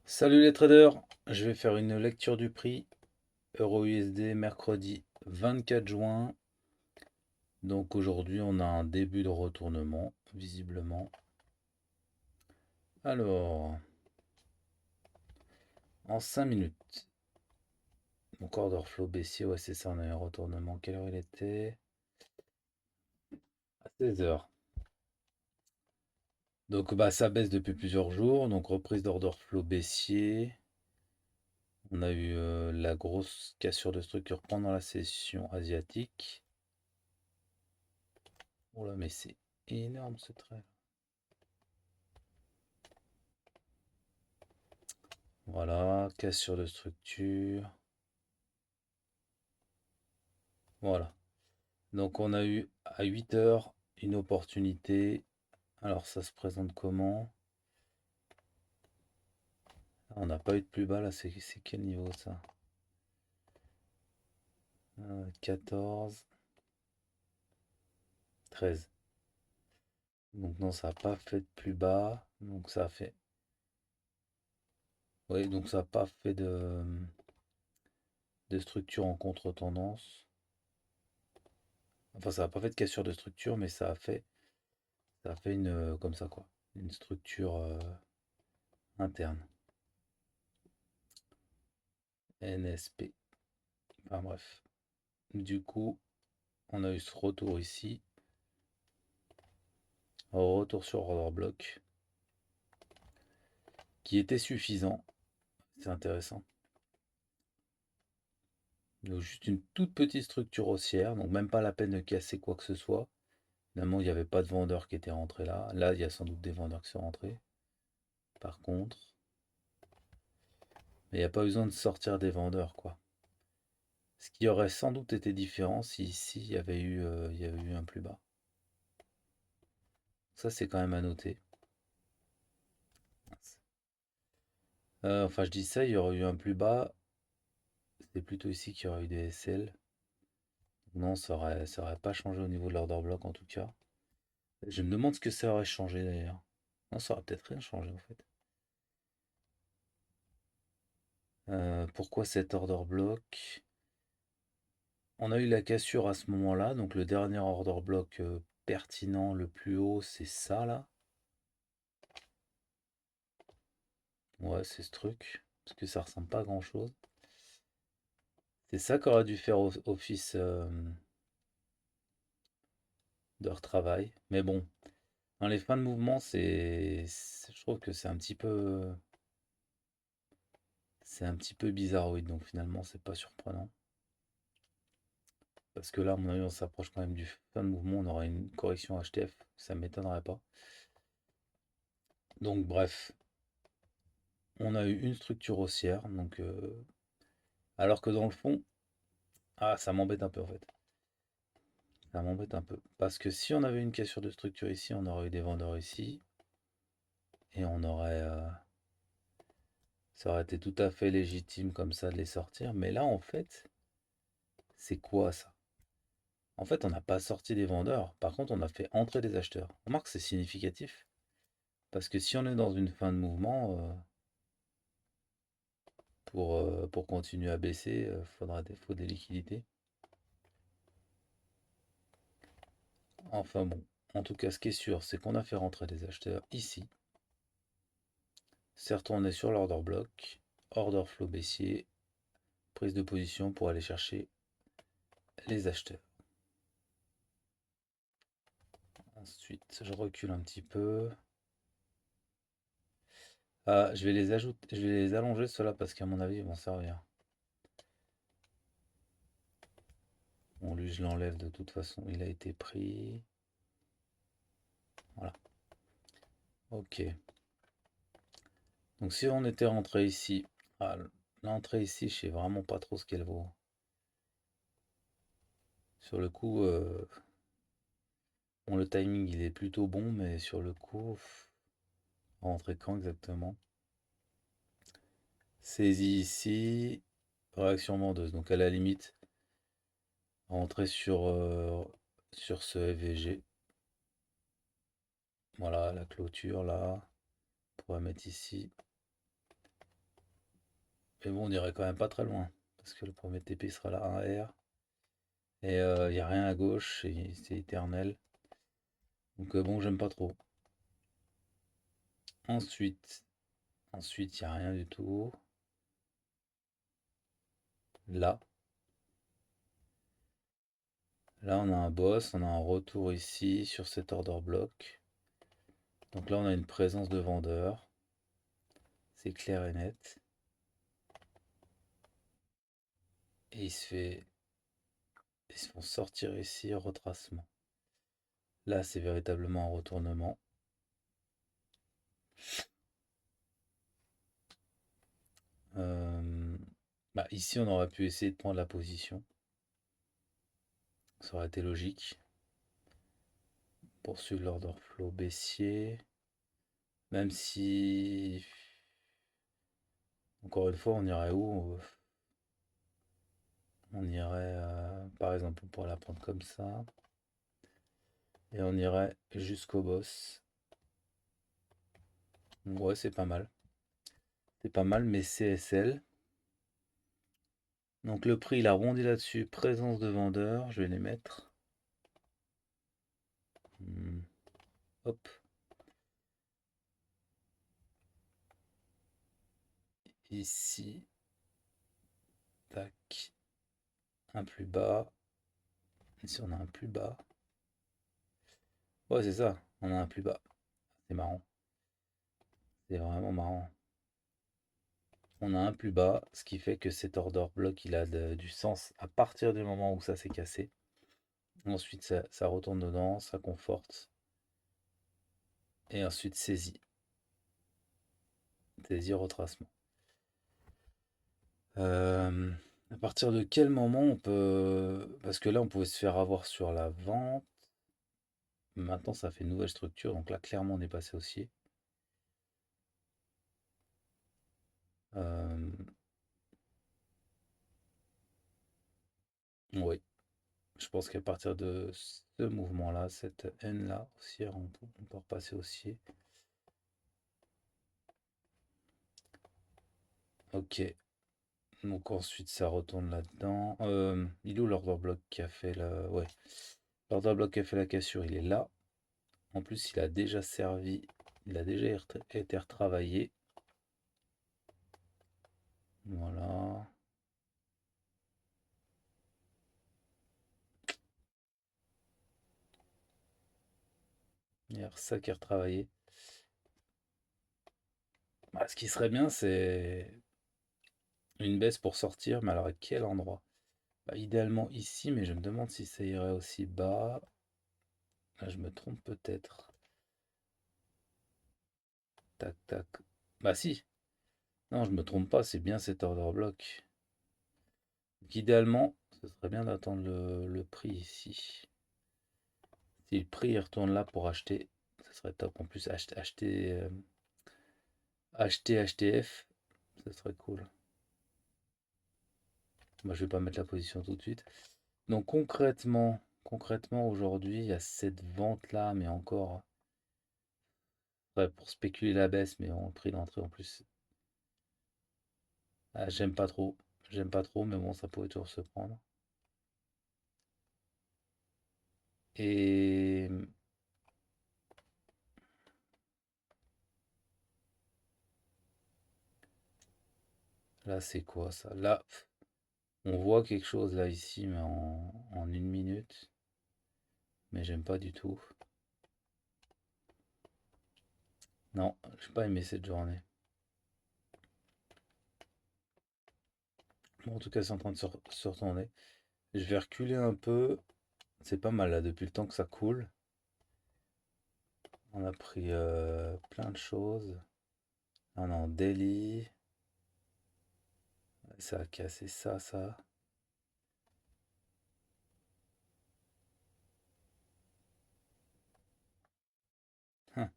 Salut les traders, je vais faire une lecture du prix Euro-USD mercredi 24 juin. Donc aujourd'hui on a un début de retournement visiblement. Alors, en 5 minutes. Donc order flow baissier, ouais c'est ça, on a eu un retournement. Quelle heure il était? À 16 heures. Donc bah ça baisse depuis plusieurs jours. Donc reprise d'order flow baissier. On a eu la grosse cassure de structure pendant la session asiatique. Oh là mais c'est énorme ce trait. Voilà, cassure de structure. Voilà. Donc on a eu à 8 heures une opportunité. Alors ça se présente comment? Ah, on n'a pas eu de plus bas là, c'est quel niveau ça? 14, 13. Donc non, ça n'a pas fait de plus bas. Donc ça a fait. Oui, donc ça n'a pas fait de structure en contre-tendance. Enfin, ça n'a pas fait de cassure de structure, mais ça a fait une comme ça quoi. Une structure interne. NSP. Enfin bref. Du coup, on a eu ce retour ici. Retour sur order block. Qui était suffisant. C'est intéressant. Donc juste une toute petite structure haussière. Donc même pas la peine de casser quoi que ce soit. Finalement, il n'y avait pas de vendeurs qui étaient rentrés là. Là, il y a sans doute des vendeurs qui sont rentrés. Par contre. Mais il n'y a pas besoin de sortir des vendeurs, quoi. Ce qui aurait sans doute été différent si ici il y avait eu un plus bas. Ça, c'est quand même à noter. Enfin, je dis ça, il y aurait eu un plus bas. C'est plutôt ici qu'il y aurait eu des SL. Non, ça aurait pas changé au niveau de l'order block en tout cas. Je me demande ce que ça aurait changé d'ailleurs. Non, ça aurait peut-être rien changé en fait. Pourquoi cet order block? On a eu la cassure à ce moment-là, donc le dernier order block pertinent, le plus haut, c'est ça là. Ouais, c'est ce truc, parce que ça ressemble pas à grand-chose. C'est ça qu'aurait dû faire office de retravail. Mais bon, dans les fins de mouvement, je trouve que c'est un petit peu bizarroïde, donc finalement, c'est pas surprenant. Parce que là, à mon avis, on s'approche quand même du fin de mouvement, on aura une correction HTF, ça m'étonnerait pas. Donc bref, on a eu une structure haussière, donc alors que dans le fond, ah, ça m'embête un peu en fait. Ça m'embête un peu. Parce que si on avait une cassure de structure ici, on aurait eu des vendeurs ici. Et ça aurait été tout à fait légitime comme ça de les sortir. Mais là, en fait, c'est quoi ça? En fait, on n'a pas sorti des vendeurs. Par contre, on a fait entrer des acheteurs. Remarque, c'est significatif. Parce que si on est dans une fin de mouvement, pour continuer à baisser, faut des liquidités. Enfin bon, en tout cas, ce qui est sûr, c'est qu'on a fait rentrer des acheteurs ici. C'est retourné sur l'order block, order flow baissier, prise de position pour aller chercher les acheteurs. Ensuite, je recule un petit peu. Ah, je vais les allonger ceux-là parce qu'à mon avis, ils vont servir. Bon, lui, je l'enlève de toute façon, il a été pris. Voilà. Ok. Donc si on était rentré ici, ah, l'entrée ici, je sais vraiment pas trop ce qu'elle vaut. Sur le coup, bon, le timing, il est plutôt bon, mais sur le coup, rentrer quand exactement? Saisie ici, réaction vendeuse. Donc à la limite, rentrer sur ce FVG. Voilà, la clôture là. On pourrait mettre ici. Mais bon, on irait quand même pas très loin. Parce que le premier TP sera là, un R. Et il n'y a rien à gauche, et c'est éternel. Donc bon, j'aime pas trop. Ensuite, il n'y a rien du tout. Là. Là, on a un boss, on a un retour ici sur cet order block. Donc là, on a une présence de vendeur. C'est clair et net. Et ils se font sortir ici, retracement. Là, c'est véritablement un retournement. Euh, Bah, ici, on aurait pu essayer de prendre la position. Ça aurait été logique. Poursuivre l'order flow baissier. Même si, encore une fois, on irait où? On irait, par exemple, on pourrait la prendre comme ça. Et on irait jusqu'au boss. Ouais, c'est pas mal. C'est pas mal, mais CSL. Donc le prix, il a arrondi là-dessus. Présence de vendeur, je vais les mettre. Hop. Ici. Tac. Un plus bas. Ici, on a un plus bas. Ouais, c'est ça. On a un plus bas. C'est marrant. C'est vraiment marrant. On a un plus bas, ce qui fait que cet order block, il a du sens à partir du moment où ça s'est cassé. Ensuite, ça retourne dedans, ça conforte. Et ensuite, saisie. Saisie, retracement. À partir de quel moment on peut... Parce que là, on pouvait se faire avoir sur la vente. Maintenant, ça fait une nouvelle structure. Donc là, clairement, on est passé haussier. Euh, oui. Je pense qu'à partir de ce mouvement-là, cette haine-là, haussière, on peut repasser haussier. Ok. Donc ensuite, ça retourne là-dedans. Il est où l'order block qui a fait la... Ouais. L'order block qui a fait la cassure, il est là. En plus, il a déjà servi. Il a déjà été retravaillé. Voilà. Il y a ça qui est retravaillé. Bah, ce qui serait bien, c'est une baisse pour sortir, mais alors à quel endroit? Bah, idéalement ici, mais je me demande si ça irait aussi bas. Là, je me trompe peut-être. Tac, tac. Bah si. Non, je me trompe pas, c'est bien cet order block. Donc, idéalement, ce serait bien d'attendre le prix ici. Si le prix il retourne là pour acheter, ce serait top. En plus, acheter HTF, ce serait cool. Moi, je vais pas mettre la position tout de suite. Donc concrètement aujourd'hui, il y a cette vente-là, mais encore ouais, pour spéculer la baisse, mais en prix d'entrée en plus. Ah, j'aime pas trop. J'aime pas trop, mais bon, ça pourrait toujours se prendre. Et là, c'est quoi ça? Là, on voit quelque chose là ici, mais en une minute. Mais j'aime pas du tout. Non, j'ai pas aimé cette journée. Bon, en tout cas, c'est en train de se retourner. Je vais reculer un peu. C'est pas mal là, depuis le temps que ça coule. On a pris plein de choses. On est en daily. Ça a cassé ça. Hein.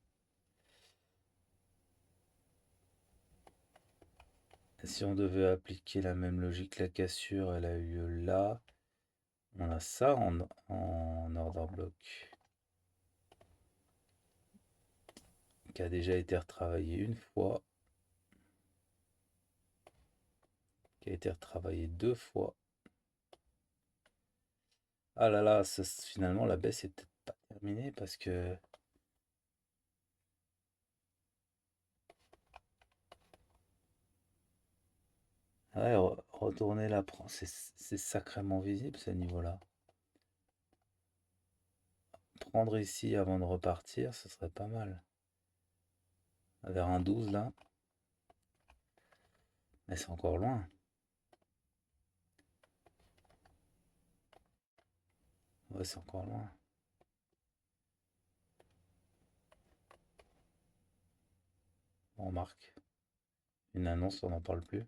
Si on devait appliquer la même logique, la cassure, elle a eu lieu là. On a ça en order block qui a déjà été retravaillé une fois. qui a été retravaillé 2 fois. Ah là là, finalement la baisse est peut-être pas terminée parce que ouais, retourner la prendre, c'est sacrément visible ce niveau-là. Prendre ici avant de repartir, ce serait pas mal. Vers un 12 là. Mais c'est encore loin. Ouais, c'est encore loin. On remarque. Une annonce, on n'en parle plus.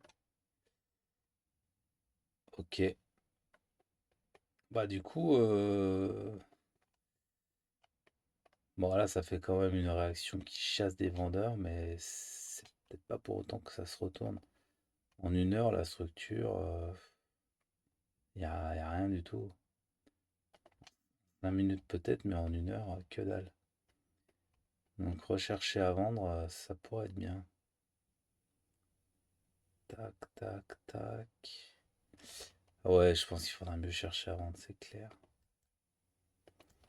Ok. Bah du coup, bon là ça fait quand même une réaction qui chasse des vendeurs, mais c'est peut-être pas pour autant que ça se retourne. En 1 heure, la structure, y a rien du tout. 20 minutes peut-être, mais en 1 heure, que dalle. Donc rechercher à vendre, ça pourrait être bien. Tac, tac, tac. Ouais, je pense qu'il faudra mieux chercher à vendre, c'est clair.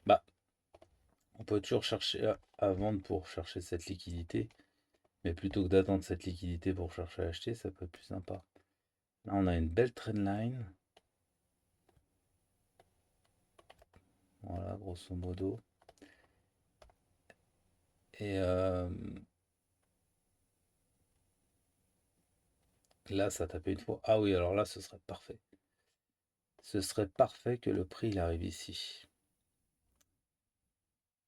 Bah, on peut toujours chercher à vendre pour chercher cette liquidité, mais plutôt que d'attendre cette liquidité pour chercher à acheter, ça peut être plus sympa. Là, on a une belle trendline. Voilà, grosso modo. Et là, ça a tapé une fois. Ah oui, alors là, ce serait parfait. Ce serait parfait que le prix il arrive ici.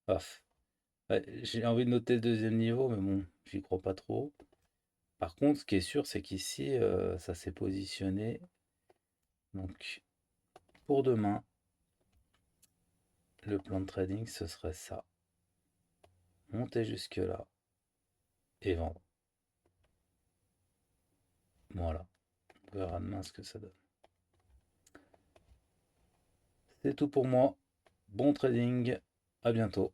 Paf. Ouais, j'ai envie de noter le deuxième niveau, mais bon, j'y crois pas trop. Par contre, ce qui est sûr, c'est qu'ici, ça s'est positionné. Donc, pour demain, le plan de trading, ce serait ça. Monter jusque là et vendre. Voilà. On verra demain ce que ça donne. C'est tout pour moi. Bon trading. À bientôt.